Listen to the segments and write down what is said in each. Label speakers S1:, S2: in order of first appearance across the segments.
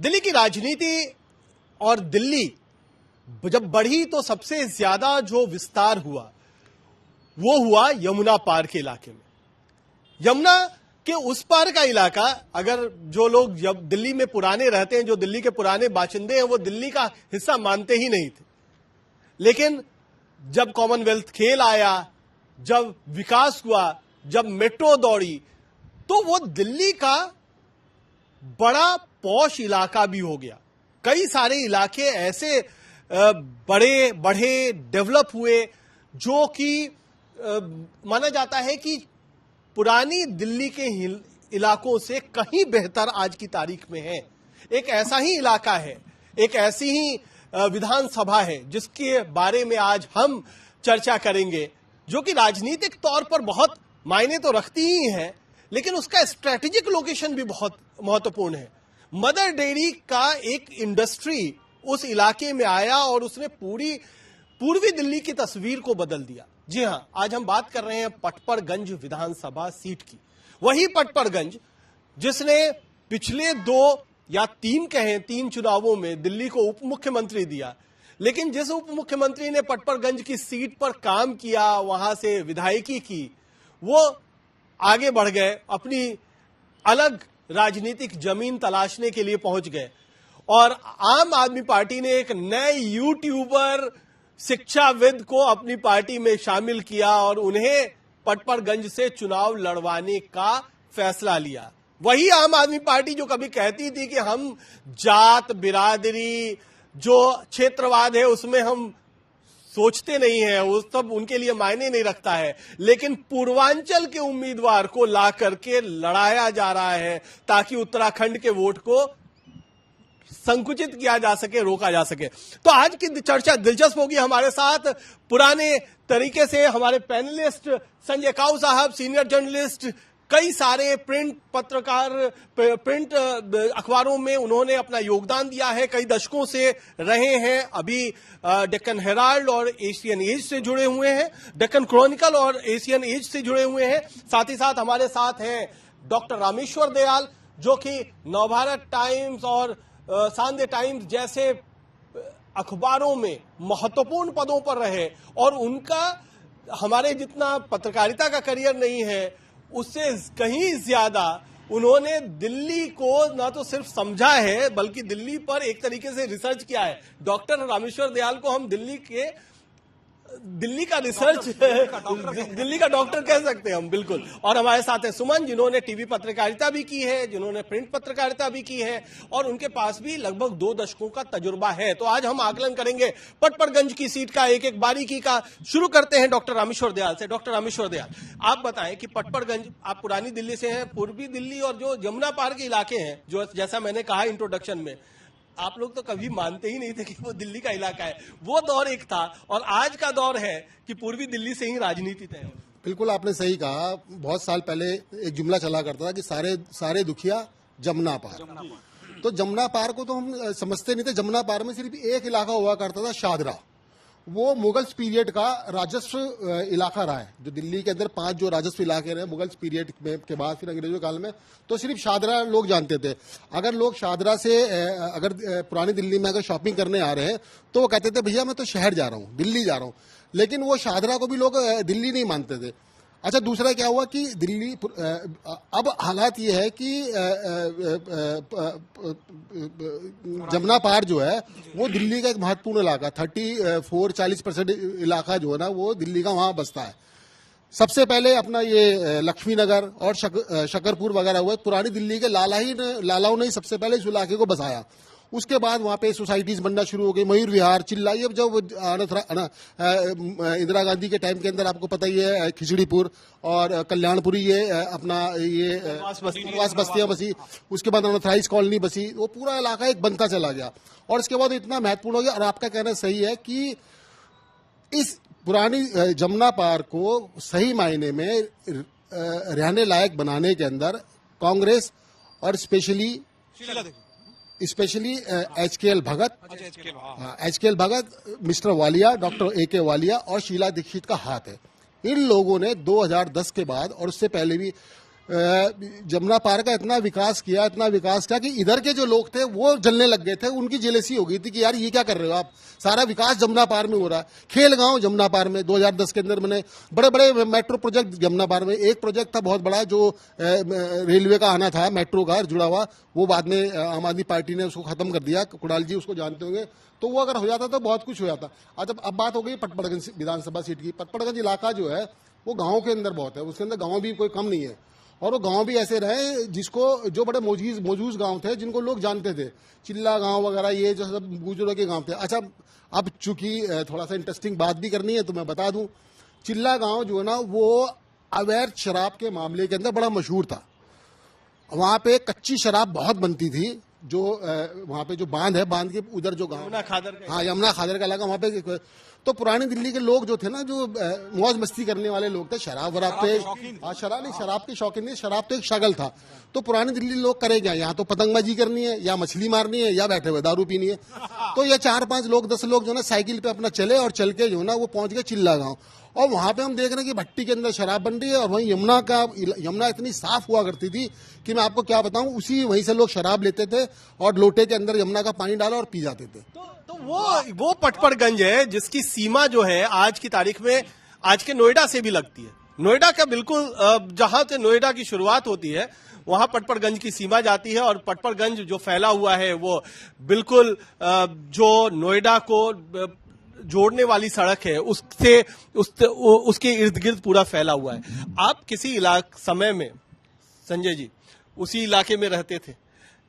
S1: दिल्ली की राजनीति और दिल्ली जब बढ़ी तो सबसे ज्यादा जो विस्तार हुआ वो हुआ यमुना पार के इलाके में। यमुना के उस पार का इलाका, अगर जो लोग जब दिल्ली में पुराने रहते हैं, जो दिल्ली के पुराने बाशिंदे हैं, वो दिल्ली का हिस्सा मानते ही नहीं थे। लेकिन जब कॉमनवेल्थ खेल आया, जब विकास हुआ, जब मेट्रो दौड़ी, तो वो दिल्ली का बड़ा पॉश इलाका भी हो गया। कई सारे इलाके ऐसे बड़े बढ़े डेवलप हुए जो कि माना जाता है कि पुरानी दिल्ली के इलाकों से कहीं बेहतर आज की तारीख में है। एक ऐसा ही इलाका है, एक ऐसी ही विधानसभा है जिसके बारे में आज हम चर्चा करेंगे, जो कि राजनीतिक तौर पर बहुत मायने तो रखती ही है, लेकिन उसका स्ट्रेटेजिक लोकेशन भी बहुत महत्वपूर्ण है। मदर डेयरी का एक इंडस्ट्री उस इलाके में आया और उसने पूर्वी दिल्ली की तस्वीर को बदल दिया। जी हां, आज हम बात कर रहे हैं पटपरगंज विधानसभा सीट की। वही पटपरगंज जिसने पिछले 2 या 3 चुनावों में दिल्ली को उप मुख्यमंत्री दिया, लेकिन जिस उप मुख्यमंत्री ने पटपरगंज की सीट पर काम किया, वहां से विधायकी की, वो आगे बढ़ गए, अपनी अलग राजनीतिक जमीन तलाशने के लिए पहुंच गए। और आम आदमी पार्टी ने एक नए यूट्यूबर शिक्षाविद को अपनी पार्टी में शामिल किया और उन्हें पटपरगंज से चुनाव लड़वाने का फैसला लिया। वही आम आदमी पार्टी जो कभी कहती थी कि हम जात बिरादरी, जो क्षेत्रवाद है उसमें हम सोचते नहीं है, वो सब उनके लिए मायने नहीं रखता है, लेकिन पूर्वांचल के उम्मीदवार को ला करके लड़ाया जा रहा है ताकि उत्तराखंड के वोट को संकुचित किया जा सके, रोका जा सके। तो आज की चर्चा दिलचस्प होगी। हमारे साथ पुराने तरीके से हमारे पैनलिस्ट संजय काऊ साहब, सीनियर जर्नलिस्ट, कई सारे प्रिंट अखबारों में उन्होंने अपना योगदान दिया है, कई दशकों से रहे हैं, अभी डेक्कन हेराल्ड और एशियन एज से जुड़े हुए हैं, डेक्कन क्रॉनिकल और एशियन एज से जुड़े हुए हैं। साथ ही साथ हमारे साथ हैं डॉक्टर रामेश्वर दयाल, जो कि नवभारत टाइम्स और संडे टाइम्स जैसे अखबारों में महत्वपूर्ण पदों पर रहे और उनका हमारे जितना पत्रकारिता का करियर नहीं है, उससे कहीं ज्यादा उन्होंने दिल्ली को ना तो सिर्फ समझा है बल्कि दिल्ली पर एक तरीके से रिसर्च किया है। डॉक्टर रामेश्वर दयाल को हम दिल्ली का रिसर्च दिल्ली का डॉक्टर कह सकते हैं हम, बिल्कुल। और हमारे साथ है सुमन, जिन्होंने टीवी पत्रकारिता भी की है, जिन्होंने प्रिंट पत्रकारिता भी की है और उनके पास भी लगभग 2 दशकों का तजुर्बा है। तो आज हम आकलन करेंगे पटपरगंज की सीट का, एक एक बारीकी का। शुरू करते हैं डॉक्टर रामेश्वर दयाल से। डॉक्टर रामेश्वर दयाल, आप बताएं कि पटपरगंज, आप पुरानी दिल्ली से हैं, पूर्वी दिल्ली और जो यमुना पार के इलाके हैं, जो जैसा मैंने कहा इंट्रोडक्शन में, आप लोग तो कभी मानते ही नहीं थे कि वो दिल्ली का इलाका है। वो दौर एक था और आज का दौर है कि पूर्वी दिल्ली से ही राजनीति तय हो।
S2: बिल्कुल आपने सही कहा। बहुत साल पहले एक जुमला चला करता था कि सारे दुखिया जमुना पार। तो जमुना पार को तो हम समझते नहीं थे। जमुना पार में सिर्फ एक इलाका हुआ करता था, शादरा। वो मुगल्स पीरियड का राजस्व इलाका रहा है। जो दिल्ली के अंदर 5 जो राजस्व इलाके रहे मुगल्स पीरियड के बाद, फिर अंग्रेजों काल में, तो सिर्फ शादरा लोग जानते थे। अगर लोग शादरा से अगर पुरानी दिल्ली में अगर शॉपिंग करने आ रहे हैं तो वो कहते थे भैया मैं तो शहर जा रहा हूँ, दिल्ली जा रहा हूँ। लेकिन वो शादरा को भी लोग दिल्ली नहीं मानते थे। अच्छा, दूसरा क्या हुआ कि दिल्ली अब हालात ये है कि जमुना पार जो है वो दिल्ली का एक महत्वपूर्ण इलाका, 34-40% इलाका जो है ना वो दिल्ली का वहां बसता है। सबसे पहले अपना ये लक्ष्मी नगर और शकरपुर वगैरह हुए, पुरानी दिल्ली के लालाओं ने ही सबसे पहले इस इलाके को बसाया। उसके बाद वहां पे सोसाइटीज बनना शुरू हो गई, मयूर विहार, चिल्ला, ये जब इंदिरा गांधी के टाइम के अंदर आपको पता ही है, खिचड़ीपुर और कल्याणपुरी, ये अपना ये प्रवास बस्तियां बसी। उसके बाद अनथराइज कॉलोनी बसी। वो पूरा इलाका एक बनता चला गया और इसके बाद इतना महत्वपूर्ण हो गया। और आपका कहना सही है कि इस पुरानी जमुना पार को सही मायने में रहने लायक बनाने के अंदर कांग्रेस और स्पेशली एचकेएल भगत, मिस्टर वालिया, डॉक्टर एके वालिया और शीला दीक्षित का हाथ है। इन लोगों ने 2010 के बाद और उससे पहले भी जमुना पार का इतना विकास किया कि इधर के जो लोग थे वो जलने लग गए थे। उनकी जेलेसी हो गई थी कि यार ये क्या कर रहे हो आप, सारा विकास जमुना पार में हो रहा है। खेल गांव जमुना पार में 2010 के अंदर मैंने बड़े बड़े मेट्रो प्रोजेक्ट जमुना पार में, एक प्रोजेक्ट था बहुत बड़ा जो रेलवे का आना था, मेट्रो का जुड़ा हुआ, वो बाद में आम आदमी पार्टी ने उसको खत्म कर दिया। कुणाल जी उसको जानते होंगे। तो वो अगर हो जाता तो बहुत कुछ हो जाता। अच्छा, अब बात हो गई पटपड़गंज विधानसभा सीट की। पटपड़गंज इलाका जो है वो गाँव के अंदर बहुत है, उसके अंदर गाँव भी कोई कम नहीं है। और वो गांव भी ऐसे रहे जिसको, जो बड़े मौजूद गांव थे जिनको लोग जानते थे, चिल्ला गांव वगैरह, ये जो सब गुजरों के गांव थे। अच्छा, अब चूंकि थोड़ा सा इंटरेस्टिंग बात भी करनी है तो मैं बता दूं, चिल्ला गांव जो है ना वो अवैध शराब के मामले के अंदर बड़ा मशहूर था। वहां पे कच्ची शराब बहुत बनती थी। जो वहां पे जो बांध है, बांध के उधर जो गांव, हाँ यमुना खादर का इलाका, वहां पे तो पुरानी दिल्ली के लोग जो थे ना, जो मौज मस्ती करने वाले लोग थे, शराब वराब पे, हाँ शराब नहीं, शराब के शौकीन नहीं, शराब तो एक शगल था। तो पुरानी दिल्ली लोग करे क्या, यहाँ तो पतंगबाजी करनी है, या मछली मारनी है, या बैठे हुए दारू पीनी है। तो ये 4-5 लोग 10 लोग जो ना साइकिल पे अपना चले और चल के जो ना वो पहुंच गए चिल्ला गांव। और वहां पे हम देख रहे हैं कि भट्टी के अंदर शराब बन रही है। और वहीं यमुना इतनी साफ हुआ करती थी कि मैं आपको क्या बताऊं, उसी वहीं से लोग शराब लेते थे और लोटे के अंदर यमुना का पानी डाला और पी जाते थे।
S1: तो वो पटपड़गंज है जिसकी सीमा जो है आज की तारीख में आज के नोएडा से भी लगती है। नोएडा का बिल्कुल जहां से नोएडा की शुरुआत होती है वहां पटपड़गंज की सीमा जाती है। और पटपड़गंज जो फैला हुआ है वो बिल्कुल जो नोएडा को जोड़ने वाली सड़क है उसके इर्द गिर्द पूरा फैला हुआ है। आप किसी समय में संजय जी उसी इलाके में रहते थे।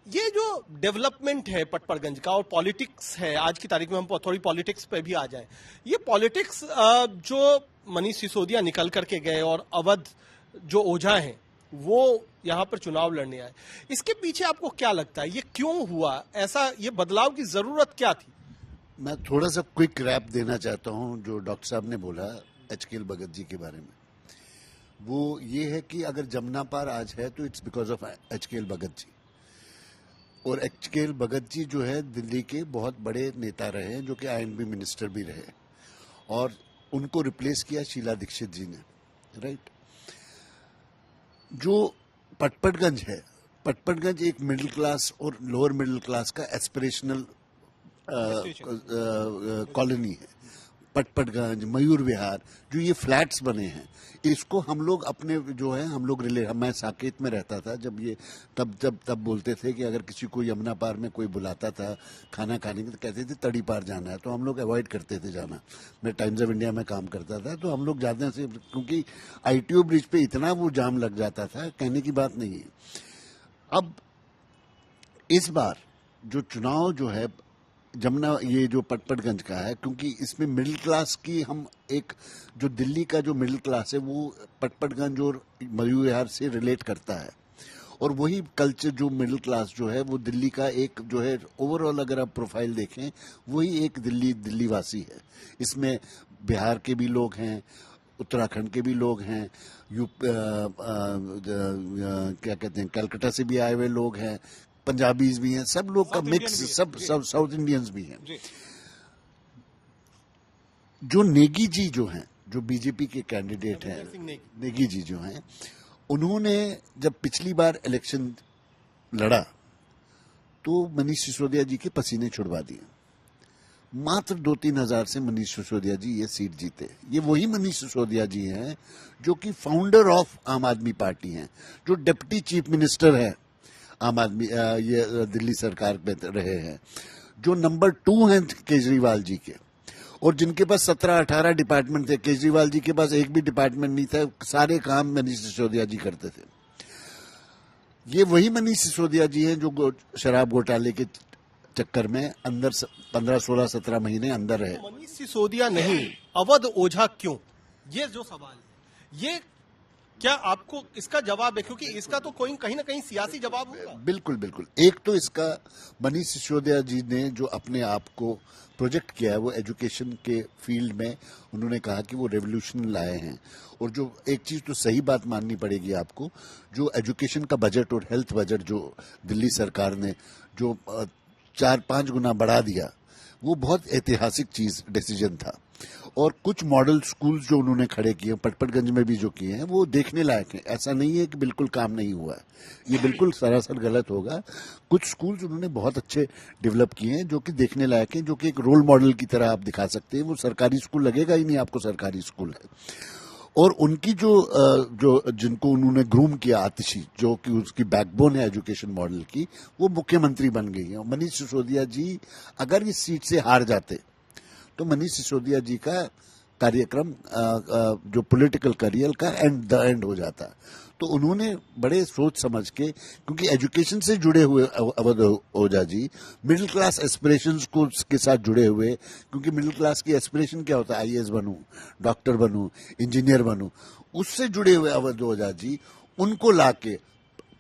S1: ये जो डेवलपमेंट है पटपड़गंज का और पॉलिटिक्स है, आज की तारीख में हम थोड़ी पॉलिटिक्स पे भी आ जाए। ये पॉलिटिक्स जो मनीष सिसोदिया निकल करके गए और अवध जो ओझा हैं वो यहां पर चुनाव लड़ने आए, इसके पीछे आपको क्या लगता है, ये क्यों हुआ ऐसा, ये बदलाव की जरूरत क्या थी?
S3: मैं थोड़ा सा क्विक रैप देना चाहता हूं जो डॉक्टर साहब ने बोला एचकेएल भगत जी के बारे में। वो ये है कि अगर जमुना पार आज है तो it's because of एचकेएल Bhagat ji. और एचकेएल भगत जी जो है दिल्ली के बहुत बड़े नेता रहे हैं, जो कि आईएनबी मिनिस्टर भी रहे, और उनको रिप्लेस किया शीला दीक्षित जी ने, राइट। जो पटपड़गंज है, पटपड़गंज एक मिडिल क्लास और लोअर मिडिल क्लास का एस्पिरेशनल कॉलोनी है। पटपड़गंज, मयूर विहार, जो ये फ्लैट्स बने हैं, इसको हम लोग अपने जो है हम लोग मैं साकेत में रहता था जब ये तब बोलते थे कि अगर किसी को यमुना पार में कोई बुलाता था खाना खाने के तो कहते थे तड़ी पार जाना है, तो हम लोग अवॉइड करते थे जाना। मैं टाइम्स ऑफ इंडिया में काम करता था तो हम लोग जाते थे क्योंकि आईटीओ ब्रिज पे इतना वो जाम लग जाता था, कहने की बात नहीं है। अब इस बार जो चुनाव जो है जमुना, ये जो पटपड़गंज का है, क्योंकि इसमें मिडिल क्लास की हम एक जो दिल्ली का जो मिडिल क्लास है वो पटपड़गंज और मयूर विहार से रिलेट करता है। और वही कल्चर जो मिडिल क्लास जो है वो दिल्ली का एक जो है ओवरऑल अगर आप प्रोफाइल देखें वही एक दिल्ली वासी है। इसमें बिहार के भी लोग हैं, उत्तराखंड के भी लोग हैं, क्या कहते हैं कलकत्ता से भी आए हुए लोग हैं, पंजाबीज भी हैं, सब लोग का मिक्स, सब साउथ इंडियंस भी हैं। जो नेगी जी जो हैं, जो बीजेपी के कैंडिडेट हैं, नेगी जी जो हैं, उन्होंने जब पिछली बार इलेक्शन लड़ा तो मनीष सिसोदिया जी के पसीने छुड़वा दिए। मात्र 2-3 हजार से मनीष सिसोदिया जी ये सीट जीते। ये वही मनीष सिसोदिया जी हैं जो कि फाउंडर ऑफ आम आदमी पार्टी हैं, जो डिप्टी चीफ मिनिस्टर है आम आदमी ये दिल्ली सरकार में रहे हैं, जो नंबर 2 हैं केजरीवाल जी के, और जिनके पास 17-18 डिपार्टमेंट थे। केजरीवाल जी के पास एक भी डिपार्टमेंट नहीं था, सारे काम मनीष सिसोदिया जी करते थे। ये वही मनीष सिसोदिया जी हैं जो शराब घोटाले के चक्कर में अंदर 15, 16, 17 महीने अंदर रहे।
S1: मनीष सिसोदिया नहीं, अवध ओझा क्यों, ये जो सवाल है, ये क्या आपको इसका जवाब है? क्योंकि इसका तो कोई कहीं ना कहीं सियासी जवाब होगा।
S3: बिल्कुल बिल्कुल। एक तो इसका मनीष सिसोदिया जी ने जो अपने आप को प्रोजेक्ट किया है वो एजुकेशन के फील्ड में, उन्होंने कहा कि वो रेवोल्यूशन लाए हैं। और जो एक चीज तो सही बात माननी पड़ेगी आपको, जो एजुकेशन का बजट और हेल्थ बजट जो दिल्ली सरकार ने जो 4-5 गुना बढ़ा दिया, वो बहुत ऐतिहासिक चीज डिसीजन था। और कुछ मॉडल स्कूल्स जो उन्होंने खड़े किए, पटपटगंज में भी जो किए हैं, वो देखने लायक हैं। ऐसा नहीं है कि बिल्कुल काम नहीं हुआ है, ये बिल्कुल सरासर गलत होगा। कुछ स्कूल्स उन्होंने बहुत अच्छे डेवलप किए हैं जो कि देखने लायक हैं, जो कि एक रोल मॉडल की तरह आप दिखा सकते हैं। वो सरकारी स्कूल लगेगा ही नहीं आपको सरकारी स्कूल है। और उनकी जो जिनको उन्होंने ग्रूम किया, आतिशी, जो कि उसकी बैकबोन है एजुकेशन मॉडल की, वो मुख्यमंत्री बन गई है। मनीष सिसोदिया जी अगर इस सीट से हार जाते तो मनीष सिसोदिया जी का कार्यक्रम जो पॉलिटिकल करियर का द एंड हो जाता। तो उन्होंने बड़े सोच समझ के, क्योंकि एजुकेशन से जुड़े हुए Awadh Ojha ji middle class aspirations को के साथ जुड़े हुए, क्योंकि मिडिल क्लास की एस्पिरेशन क्या होता है, आईएएस बनूं, डॉक्टर बनूं, इंजीनियर बनूं, उससे जुड़े हुए अवध ओझा जी, उनको लाके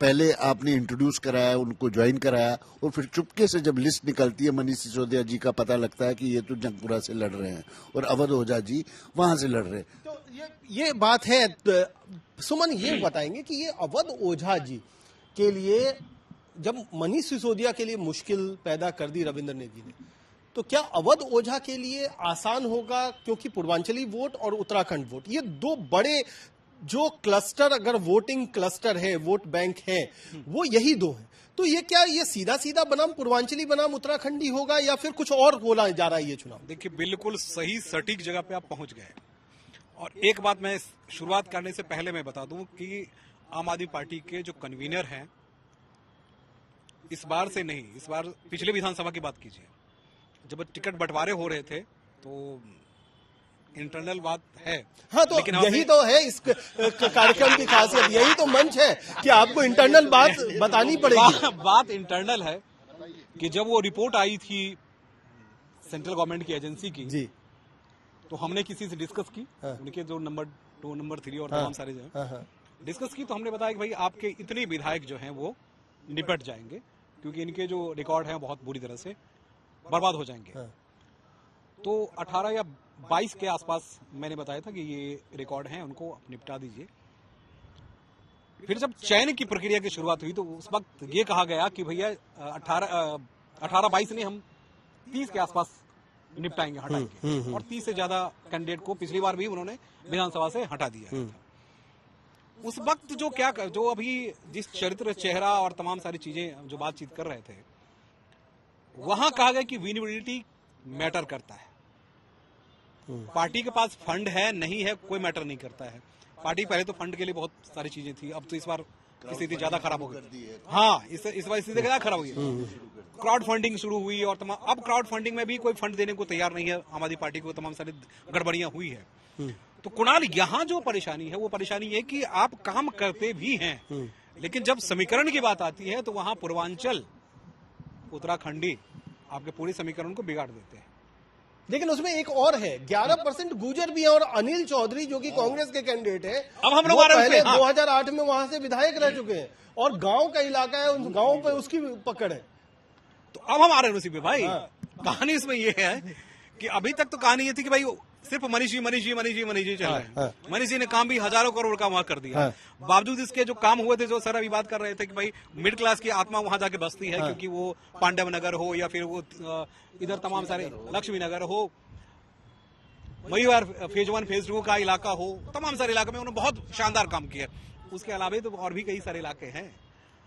S3: पहले आपने इंट्रोड्यूस कराया, उनको ज्वाइन कराया, और फिर चुपके से जब लिस्ट निकलती है मनीष सिसोदिया जी का पता लगता है कि ये तो जंगपुरा से लड़ रहे हैं और अवध ओझा जी वहां से लड़ रहे हैं।
S1: तो ये बात है। सुमन ये बताएंगे कि ये अवध ओझा जी के लिए, जब मनीष सिसोदिया के लिए मुश्किल पैदा कर दी रविंद्र नेगी ने, तो क्या अवध ओझा के लिए आसान होगा? क्योंकि पूर्वांचली वोट और उत्तराखंड वोट, ये दो बड़े जो क्लस्टर, अगर वोटिंग क्लस्टर है, वोट बैंक है, वो यही दो है। तो ये क्या ये सीधा सीधा बनाम पूर्वांचली बनाम उत्तराखंडी होगा, या फिर कुछ और बोला जा रहा है ये चुनाव?
S4: देखिए, बिल्कुल सही सटीक जगह पे आप पहुंच गए। और एक बात मैं शुरुआत करने से पहले मैं बता दूं कि आम आदमी पार्टी के जो कन्वीनर हैं, इस बार से नहीं, इस बार पिछले विधानसभा की बात कीजिए, जब टिकट बंटवारे हो रहे थे तो इंटरनल बात है।
S1: हाँ, तो यही तो है इस कार्यक्रम की खासियत, यही तो मंच है कि आपको इंटरनल बात बतानी पड़ेगी।
S4: बात इंटरनल है कि जब वो रिपोर्ट आई थी सेंट्रल गवर्नमेंट की एजेंसी की
S1: जी,
S4: तो हमने किसी से डिस्कस की, उनके जो नंबर 2, नंबर 3 और तमाम सारे जो है डिस्कस की, तो हमने बताया कि भाई आपके इतने विधायक जो हैं वो निपट जाएंगे, क्योंकि इनके जो रिकॉर्ड हैं बहुत बुरी तरह से बर्बाद हो जाएंगे। तो 18 या 22 के आसपास मैंने बताया था कि ये रिकॉर्ड हैं, उनको निपटा दीजिए। फिर जब चयन की प्रक्रिया की शुरुआत हुई तो उस वक्त ये कहा गया कि भैया 18-22 नहीं, हम 30 के आसपास निपटाएंगे, हटाएंगे। और 30 से ज्यादा कैंडिडेट को पिछली बार भी उन्होंने विधानसभा से हटा दिया। उस वक्त जो अभी जिस चरित्र, चेहरा और तमाम सारी चीजें जो बातचीत कर रहे थे, वहां कहा गया कि विनेबिलिटी मैटर करता है। पार्टी के पास फंड है नहीं है कोई मैटर नहीं करता है। पार्टी पहले तो फंड के लिए बहुत सारी चीजें थी, अब तो इस बार स्थिति ज्यादा खराब हो गई। हाँ, इस बार स्थिति ज्यादा खराब हुई है। क्राउड फंडिंग शुरू हुई और अब क्राउड फंडिंग में भी कोई फंड देने को तैयार नहीं है आम आदमी पार्टी को, तमाम सारी गड़बड़ियां हुई है। तो कुणाल, यहाँ जो परेशानी है वो परेशानी है कि आप काम करते भी हैं, लेकिन जब समीकरण की बात आती है तो वहां पूर्वांचल, उत्तराखंडी आपके पूरे समीकरण को बिगाड़ देते हैं।
S1: लेकिन उसमें एक और है, 11% गुर्जर भी है, और अनिल चौधरी जो कि कांग्रेस के कैंडिडेट है,
S4: अब हम लोग
S1: पहले 2008 में वहां से विधायक रह चुके हैं, और गांव का इलाका है, उन गांव पे उसकी पकड़ है।
S4: तो अब हम आ रहे हैं उसी पे भाई। कहानी इसमें ये है कि अभी तक तो कहानी ये थी कि भाई सिर्फ मनीष जी चल रहे हैं। मनीष जी ने काम भी हजारों करोड़ का वहां कर दिया। बावजूद इसके जो काम हुए थे, जो सर अभी बात कर रहे थे कि भाई मिडिल क्लास की आत्मा वहां जाके बसती है, क्योंकि वो पांडव नगर हो या फिर वो इधर तमाम सारे लक्ष्मी नगर हो, मयूर फेज 1 फेज 2 का इलाका हो, तमाम सारे इलाके में उन्होंने बहुत शानदार काम किया। उसके अलावा तो और भी कई सारे इलाके हैं।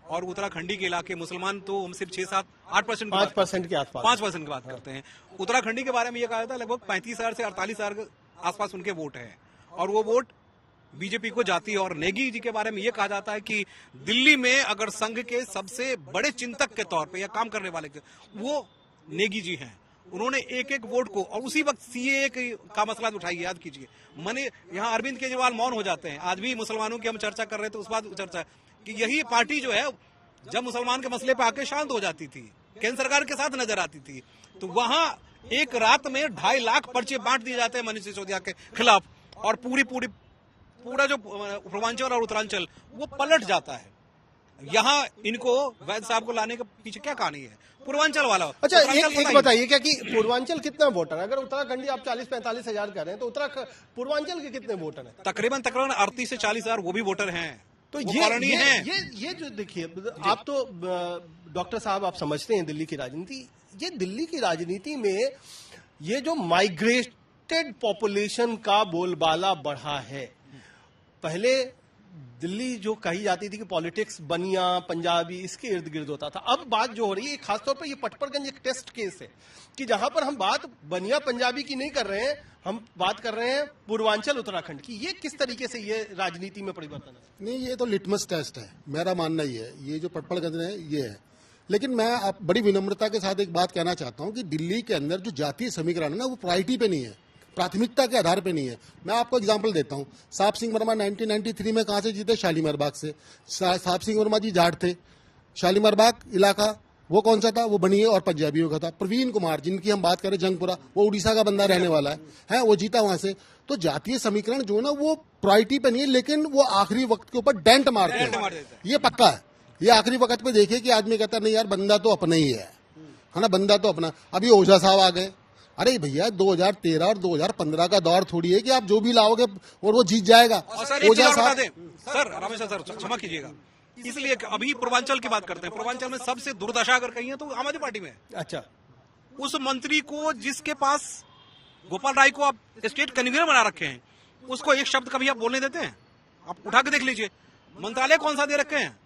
S4: और उत्तराखंडी के इलाके मुसलमान तो हम सिर्फ 6-7-8%
S1: 5% के आसपास
S4: 5% की बात करते हैं। उत्तराखंडी के बारे में यह कहा जाता है लगभग 35,000 से 48,000 के आसपास उनके वोट हैं, और वो वोट बीजेपी को जाती है। और नेगी जी के बारे में यह कहा जाता है कि दिल्ली में अगर संघ के सबसे बड़े चिंतक के तौर पे या काम करने वाले के, वो नेगी जी हैं। उन्होंने एक एक वोट को, और उसी वक्त सीएए का मसला उठाई, याद कीजिए। मैंने यहाँ अरविंद केजरीवाल मौन हो जाते हैं। आज भी मुसलमानों की हम चर्चा कर रहे थे, उस बात चर्चा कि यही पार्टी जो है जब मुसलमान के मसले पे आके शांत हो जाती थी, केंद्र सरकार के साथ नजर आती थी, तो वहां एक रात में 2.5 लाख पर्चे बांट दिए जाते हैं मनीष सिसोदिया के खिलाफ, और पूरा जो पूर्वांचल और उत्तरांचल वो पलट जाता है। यहाँ इनको वैद साहब को लाने के पीछे क्या कहानी है? पूर्वांचल वाला।
S1: अच्छा, एक बताइए क्या कि पूर्वांचल कितना वोटर है? अगर उत्तराखंडी आप 40-45 हजार कह रहे हैं, तो पूर्वांचल के कितने वोटर हैं?
S4: तकरीबन 38 से 40 हजार वो भी वोटर हैं।
S1: तो ये जो देखिए, आप तो डॉक्टर साहब आप समझते हैं दिल्ली की राजनीति, ये दिल्ली की राजनीति में ये जो शिफ्टेड पॉपुलेशन का बोलबाला बढ़ा है। पहले दिल्ली जो कही जाती थी कि पॉलिटिक्स बनिया पंजाबी इसके इर्द गिर्द होता था, अब बात जो हो रही है खासतौर पर ये पटपरगंज एक टेस्ट केस है कि जहां पर हम बात बनिया पंजाबी की नहीं कर रहे हैं, हम बात कर रहे हैं पूर्वांचल उत्तराखंड की। ये किस तरीके से ये राजनीति में परिवर्तन है?
S2: नहीं, ये तो लिटमस टेस्ट है, मेरा मानना ही है। ये जो पटपड़गंज है ये है, लेकिन मैं आप बड़ी विनम्रता के साथ एक बात कहना चाहता हूं कि दिल्ली के अंदर जो जातीय समीकरण है ना, वो प्रायोरिटी पे नहीं है, प्राथमिकता के आधार पे नहीं है। मैं आपको एग्जांपल देता हूं। साहब सिंह वर्मा 1993 में कहां से जीते? शालीमार बाग से। साहब सिंह वर्मा जी जाट थे। शालीमार बाग इलाका वो कौन सा था? वो बनिए और पंजाबियों का था। प्रवीण कुमार जिनकी हम बात करें, जंगपुरा, वो उड़ीसा का बंदा रहने वाला है, वो जीता वहां से। तो जातीय समीकरण जो ना वो प्रायोरिटी पे नहीं है, लेकिन वो आखिरी वक्त के ऊपर डेंट मारते हैं, ये पक्का है। ये आखिरी वक्त पे देखिए कि आदमी कहता नहीं यार बंदा तो अपना ही है ना, बंदा तो अपना। अभी ओझा साहब आ गए। अरे भैया 2013 और 2015 का दौर थोड़ी है कि आप जो भी लाओगे और वो जीत जाएगा।
S4: ओझा साहब सर, रामेश्वर सर क्षमा कीजिएगा, इसलिए अभी पूर्वांचल की बात करते हैं। पूर्वांचल में सबसे दुर्दशा अगर कही है तो आम आदमी पार्टी में है।
S1: अच्छा,
S4: उस मंत्री को जिसके पास गोपाल राय को आप स्टेट कन्वीनर बना रखे हैं, उसको एक शब्द कभी आप बोलने देते हैं? आप उठा के देख लीजिए, मंत्रालय कौन सा दे रखे हैं?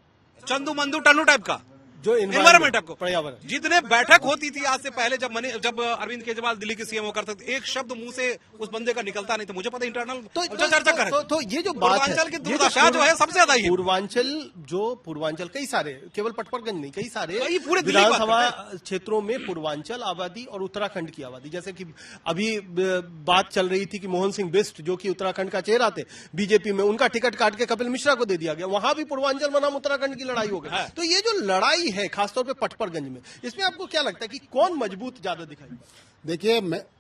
S4: चंदू मंदू टन्नू टाइप का,
S1: जो
S4: एनवायरमेंट आपको
S1: पर्यावरण।
S4: जितने बैठक होती थी आज से पहले, जब अरविंद केजरीवाल दिल्ली के सीएम करते थे, एक शब्द मुंह से उस बंदे का निकलता नहीं था। मुझे पता इंटरनल चर्चा कर रहे
S1: तो ये जो बात है,
S4: पूर्वांचल की दुर्दशा जो है सबसे ज्यादा ही है।
S1: पूर्वांचल कई सारे, केवल पटपरगंज नहीं, कई सारे
S4: पूरे दिल्ली की बात
S1: विधानसभा क्षेत्रों में पूर्वांचल आबादी और उत्तराखंड की आबादी, जैसे कि अभी बात चल रही थी कि मोहन सिंह बिष्ट जो कि उत्तराखंड का चेहरा थे बीजेपी में, उनका टिकट काट के कपिल मिश्रा को दे दिया गया। वहां भी पूर्वांचल बनाम उत्तराखंड की लड़ाई हो गई। तो ये जो लड़ाई है खासतौर पर पटपरगंज में, इसमें आपको क्या लगता है कि कौन मजबूत ज्यादा दिखाई?
S2: देखिए,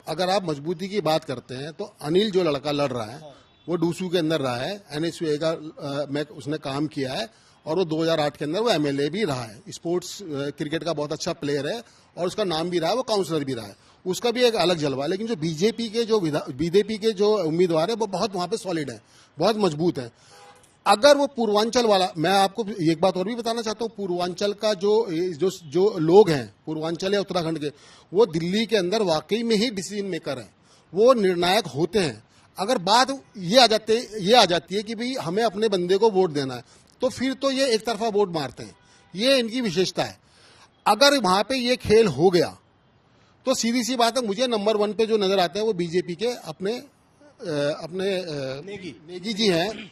S2: अगर आप मजबूती की बात करते हैं तो अनिल जो लड़का लड़ रहा है वो डूसू के अंदर रहा है, एनएसयूए का में उसने काम किया है, और वो 2008 के अंदर वो एमएलए भी रहा है। स्पोर्ट्स क्रिकेट का बहुत अच्छा प्लेयर है और उसका नाम भी रहा है, वो काउंसलर भी रहा है, उसका भी एक अलग जलवा है। लेकिन जो बीजेपी के जो उम्मीदवार है वो बहुत वहां पे सॉलिड है, बहुत मजबूत है। अगर वो पूर्वांचल वाला, मैं आपको एक बात और भी बताना चाहता हूँ, पूर्वांचल का जो लोग हैं पूर्वांचल या उत्तराखंड के, वो दिल्ली के अंदर वाकई में ही डिसीजन मेकर हैं, वो निर्णायक होते हैं। अगर बात ये आ जाती है कि भाई हमें अपने बंदे को वोट देना है, तो फिर तो ये एक तरफा वोट मारते हैं, ये इनकी विशेषता है। अगर वहां पे ये खेल हो गया तो सीधी सी बात है, मुझे नंबर 1 पे जो नजर आते हैं वो बीजेपी के अपने नेगी जी हैं।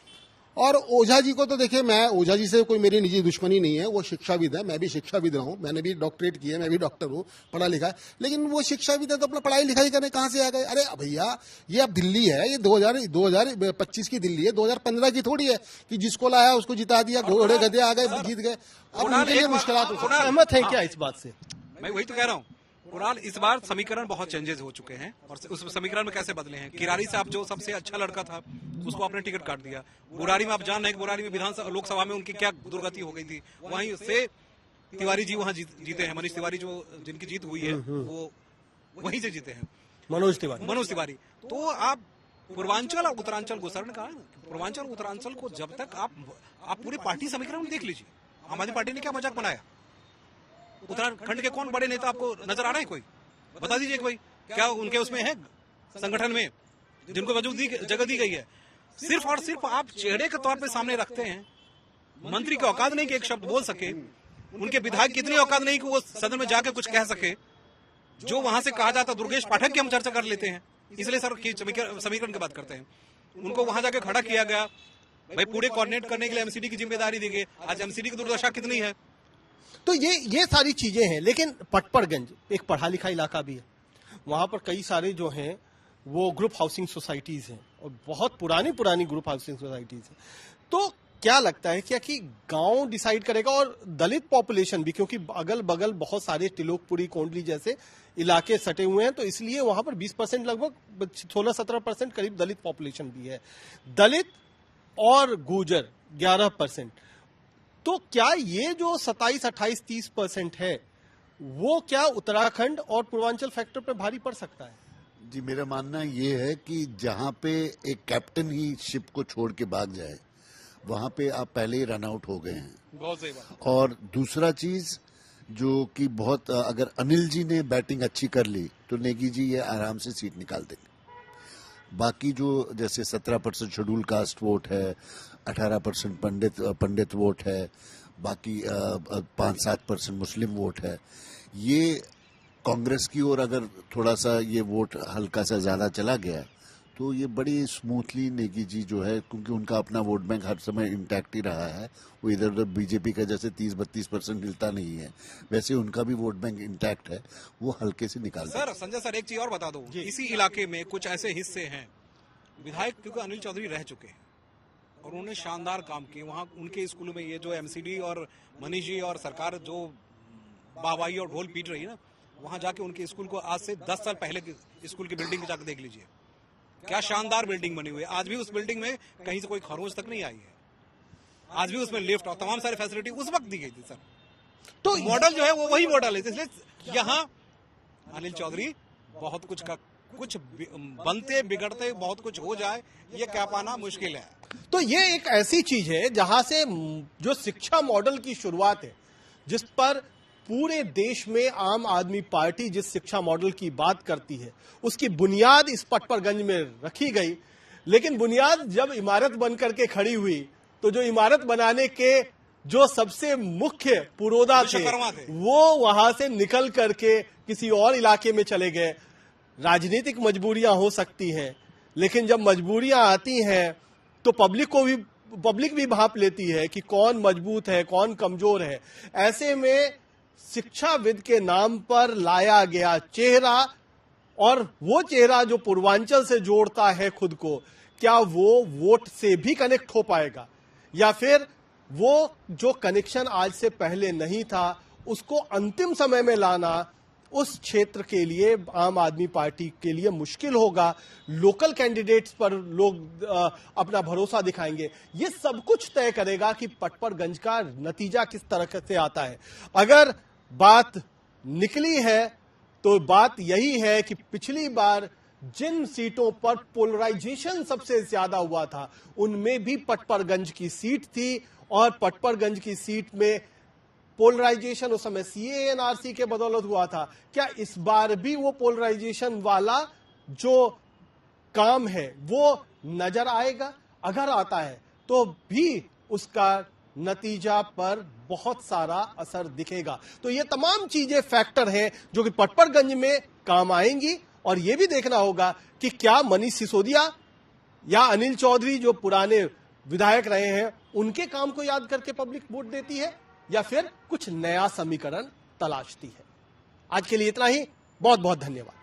S2: और ओझा जी को तो देखिए, मैं ओझा जी से कोई मेरी निजी दुश्मनी नहीं है, वो शिक्षाविद है, मैं भी शिक्षाविद रहा हूं, मैंने भी डॉक्टरेट की है, मैं भी डॉक्टर हूं, पढ़ा लिखा है। लेकिन वो शिक्षाविद है तो अपना पढ़ाई लिखाई करने कहां से आ गए? अरे भैया, ये अब दिल्ली है, ये 2025 की दिल्ली है, 2015 की थोड़ी है कि जिसको लाया उसको जिता दिया, घोड़े गधे आ गए, जीत गए। अब उनके लिए मुश्किलात।
S1: सहमत है क्या इस बात से?
S4: मैं वही तो कह रहा हूँ, कुणाल, इस बार समीकरण बहुत चेंजेस हो चुके हैं और उस समीकरण में कैसे बदले हैं। किरारी साहब जो सबसे अच्छा लड़का था, उसको आपने टिकट काट दिया। बुरारी में आप जान रहे हैं, बुरारी में विधानसभा लोकसभा में उनकी क्या दुर्गति हो गई थी। वहीं से तिवारी जी वहां जीते हैं, मनीष तिवारी जो जिनकी जीत हुई है वो वहीं से जीते हैं,
S1: मनोज तिवारी।
S4: तो आप पूर्वांचल और उत्तरांचल को, सर ने कहा पूर्वांचल और उत्तरांचल को जब तक आप पूरी पार्टी समीकरण में देख लीजिए, आम आदमी पार्टी ने क्या मजाक बनाया। उत्तराखंड के कौन बड़े नेता आपको नजर आ रहे हैं? कोई बता दीजिए कोई, क्या उनके उसमें है संगठन में जिनको जगह दी गई है? सिर्फ और सिर्फ आप चेहरे के तौर पे सामने रखते हैं। मंत्री की औकात नहीं कि एक शब्द बोल सके, उनके विधायक की इतनी औकात नहीं कि वो सदन में जाकर कुछ कह सके। जो वहां से कहा जाता, दुर्गेश पाठक की हम चर्चा कर लेते हैं, इसलिए सर समीकरण की बात करते हैं। उनको वहां जाकर खड़ा किया गया, भाई पूरे कोऑर्डिनेट करने के लिए एमसीडी की जिम्मेदारी दी गई। आज एमसीडी की दुर्दशा कितनी है।
S1: तो ये सारी चीजें हैं। लेकिन पटपरगंज एक पढ़ा लिखा इलाका भी है, वहां पर कई सारे जो हैं वो ग्रुप हाउसिंग सोसाइटीज हैं और बहुत पुरानी ग्रुप हाउसिंग सोसाइटीज हैं। तो क्या लगता है क्या कि गांव डिसाइड करेगा और दलित पॉपुलेशन भी, क्योंकि अगल बगल बहुत सारे तिलोकपुरी, कोंडली जैसे इलाके सटे हुए हैं, तो इसलिए वहां पर 20% लगभग 16-17% करीब दलित पॉपुलेशन भी है। दलित और गुर्जर 11%। तो क्या ये जो 27, 28, 30% है वो क्या उत्तराखंड और पूर्वांचल फैक्टर पर भारी पड़ सकता है?
S3: जी, मेरा मानना ये है कि जहां पे एक कैप्टन ही शिप को छोड़ के भाग जाए, वहां पे आप पहले ही रन आउट हो गए हैं।
S4: बहुत सही बात।
S3: और दूसरा चीज जो कि बहुत, अगर अनिल जी ने बैटिंग अच्छी कर ली तो नेगी जी ये आराम से सीट निकाल देंगे। बाकी जो जैसे 17% शेड्यूल कास्ट वोट है, 18% पंडित वोट है, बाकी 5-7% मुस्लिम वोट है, ये कांग्रेस की ओर अगर थोड़ा सा ये वोट हल्का सा ज्यादा चला गया तो ये बड़ी स्मूथली नेगी जी जो है, क्योंकि उनका अपना वोट बैंक हर समय इंटैक्ट ही रहा है, वो इधर उधर बीजेपी का जैसे 30-32% हिलता नहीं है, वैसे उनका भी वोट बैंक इंटैक्ट है, वो हल्के से निकाल
S4: सर संजय सर, एक चीज और बता दो, इसी इलाके में कुछ ऐसे हिस्से हैं विधायक, क्योंकि अनिल चौधरी रह चुके हैं और उन्होंने शानदार काम किए वहां उनके स्कूलों में। ये जो एमसीडी और मनीष जी और सरकार जो बाबाई और ढोल पीट रही है ना, वहां जाके उनके स्कूल को आज से 10 साल पहले की स्कूल की बिल्डिंग जाके देख लीजिए, क्या शानदार बिल्डिंग बनी हुई है। आज भी उस बिल्डिंग में कहीं से कोई खरोंच तक नहीं आई है, आज भी उसमें लिफ्ट और तमाम सारी फैसिलिटी उस वक्त दी गई थी सर। तो मॉडल जो है वो वही मॉडल है, इसलिए यहाँ अनिल चौधरी बहुत कुछ बनते बिगड़ते बहुत कुछ हो जाए, ये कह पाना मुश्किल है।
S1: तो ये एक ऐसी चीज है जहां से जो शिक्षा मॉडल की शुरुआत है, जिस पर पूरे देश में आम आदमी पार्टी जिस शिक्षा मॉडल की बात करती है, उसकी बुनियाद इस पटपरगंज में रखी गई। लेकिन बुनियाद जब इमारत बनकर के खड़ी हुई तो जो इमारत बनाने के जो सबसे मुख्य पुरोधा थे वो वहां से निकल करके किसी और इलाके में चले गए। राजनीतिक मजबूरियां हो सकती हैं, लेकिन जब मजबूरियां आती हैं तो पब्लिक भी भांप लेती है कि कौन मजबूत है कौन कमजोर है। ऐसे में शिक्षाविद के नाम पर लाया गया चेहरा, और वो चेहरा जो पूर्वांचल से जोड़ता है खुद को, क्या वो वोट से भी कनेक्ट हो पाएगा, या फिर वो जो कनेक्शन आज से पहले नहीं था उसको अंतिम समय में लाना उस क्षेत्र के लिए, आम आदमी पार्टी के लिए मुश्किल होगा। लोकल कैंडिडेट्स पर लोग अपना भरोसा दिखाएंगे। ये सब कुछ तय करेगा कि पटपरगंज का नतीजा किस तरह से आता है। अगर बात निकली है तो बात यही है कि पिछली बार जिन सीटों पर पोलराइजेशन सबसे ज्यादा हुआ था उनमें भी पटपरगंज की सीट थी, और पटपरगंज की सीट में पोलराइजेशन उस समय सीएएनआरसी के बदौलत हुआ था। क्या इस बार भी वो पोलराइजेशन वाला जो काम है वो नजर आएगा? अगर आता है तो भी उसका नतीजा पर बहुत सारा असर दिखेगा। तो ये तमाम चीजें फैक्टर हैं जो कि पटपरगंज में काम आएंगी, और ये भी देखना होगा कि क्या मनीष सिसोदिया या अनिल चौधरी जो पुराने विधायक रहे हैं उनके काम को याद करके पब्लिक वोट देती है, या फिर कुछ नया समीकरण तलाशती है। आज के लिए इतना ही, बहुत बहुत धन्यवाद।